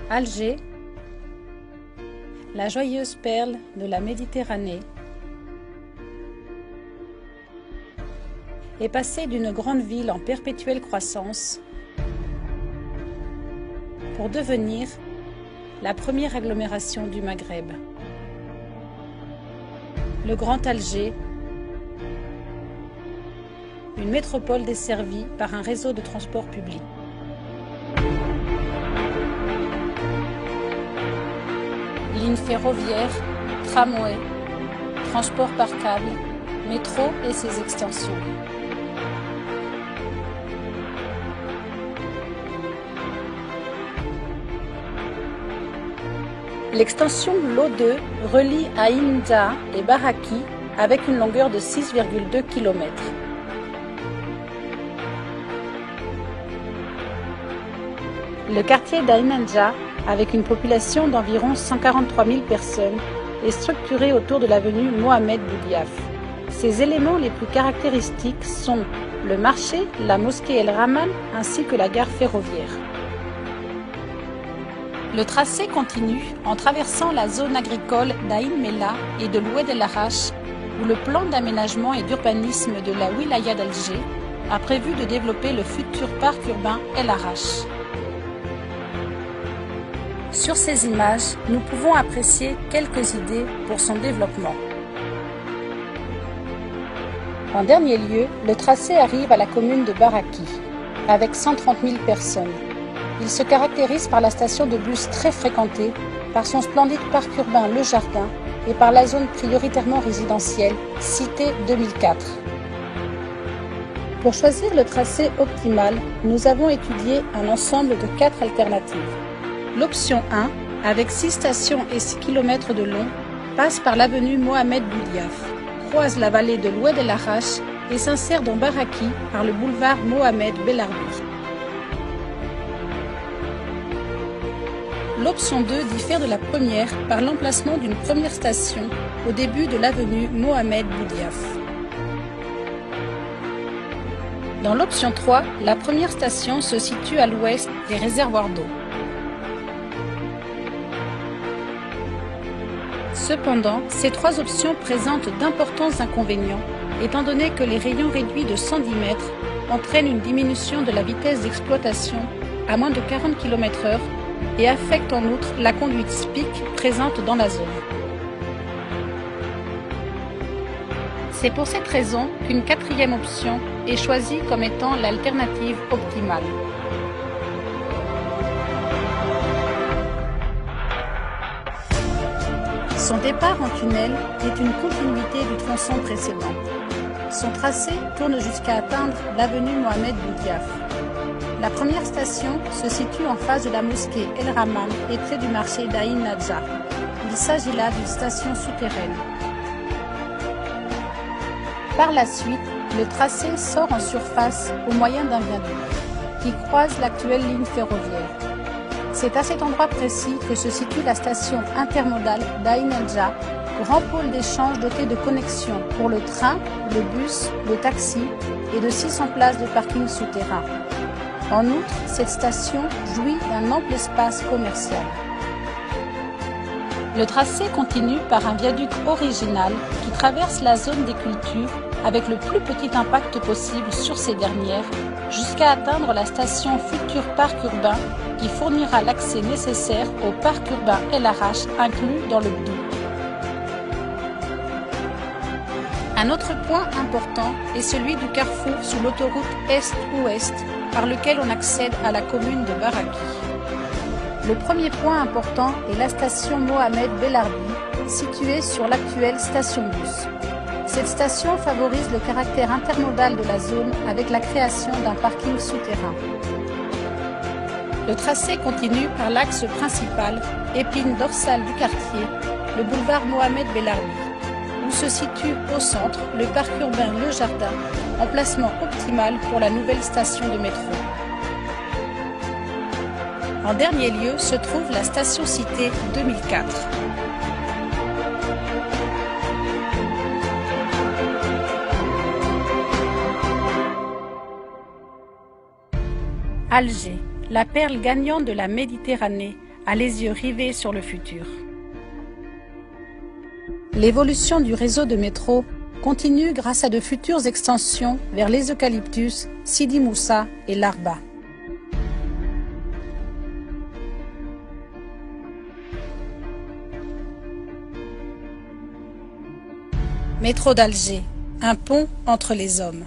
Alger, la joyeuse perle de la Méditerranée, est passée d'une grande ville en perpétuelle croissance pour devenir la première agglomération du Maghreb. Le Grand Alger, une métropole desservie par un réseau de transport public. Lignes ferroviaires, tramways, transport par câble, métro et ses extensions. L'extension l'O2 relie Ain Dja et Baraki avec une longueur de 6,2 km. Le quartier d'Ain Dja, avec une population d'environ 143 000 personnes, est structuré autour de l'avenue Mohamed Boudiaf. Ses éléments les plus caractéristiques sont le marché, la mosquée El Ramman ainsi que la gare ferroviaire. Le tracé continue en traversant la zone agricole d'Ain Mella et de l'Oued El Arache, où le plan d'aménagement et d'urbanisme de la wilaya d'Alger a prévu de développer le futur parc urbain El Arache. Sur ces images, nous pouvons apprécier quelques idées pour son développement. En dernier lieu, le tracé arrive à la commune de Baraki, avec 130 000 personnes. Il se caractérise par la station de bus très fréquentée, par son splendide parc urbain Le Jardin et par la zone prioritairement résidentielle, Cité 2004. Pour choisir le tracé optimal, nous avons étudié un ensemble de 4 alternatives. L'option 1, avec 6 stations et 6 km de long, passe par l'avenue Mohamed Boudiaf, croise la vallée de l'Oued El Arache et s'insère dans Baraki par le boulevard Mohamed Bellarbi. L'option 2 diffère de la première par l'emplacement d'une première station au début de l'avenue Mohamed Boudiaf. Dans l'option 3, la première station se situe à l'ouest des réservoirs d'eau. Cependant, ces 3 options présentent d'importants inconvénients, étant donné que les rayons réduits de 110 mètres entraînent une diminution de la vitesse d'exploitation à moins de 40 km/h et affectent en outre la conduite SPIC présente dans la zone. C'est pour cette raison qu'une 4e option est choisie comme étant l'alternative optimale. Son départ en tunnel est une continuité du tronçon précédent. Son tracé tourne jusqu'à atteindre l'avenue Mohamed Boudiaf. La première station se situe en face de la mosquée El Ramman et près du marché d'Ain Dja. Il s'agit là d'une station souterraine. Par la suite, le tracé sort en surface au moyen d'un viaduc qui croise l'actuelle ligne ferroviaire. C'est à cet endroit précis que se situe la station intermodale d'Ain Dja, grand pôle d'échange doté de connexions pour le train, le bus, le taxi et de 600 places de parking souterrain. En outre, cette station jouit d'un ample espace commercial. Le tracé continue par un viaduc original qui traverse la zone des cultures avec le plus petit impact possible sur ces dernières, jusqu'à atteindre la station Futur Parc Urbain qui fournira l'accès nécessaire au parc urbain El Arache inclus dans le BDU. Un autre point important est celui du carrefour sous l'autoroute Est-Ouest par lequel on accède à la commune de Baraki. Le premier point important est la station Mohamed Bellarbi, située sur l'actuelle station-bus. Cette station favorise le caractère intermodal de la zone avec la création d'un parking souterrain. Le tracé continue par l'axe principal, épine dorsale du quartier, le boulevard Mohamed Bellarbi, où se situe au centre le parc urbain Le Jardin, emplacement optimal pour la nouvelle station de métro. En dernier lieu se trouve la station Cité 2004. Alger, la perle gagnante de la Méditerranée, a les yeux rivés sur le futur. L'évolution du réseau de métro continue grâce à de futures extensions vers les eucalyptus, Sidi Moussa et Larba. Métro d'Alger, un pont entre les hommes.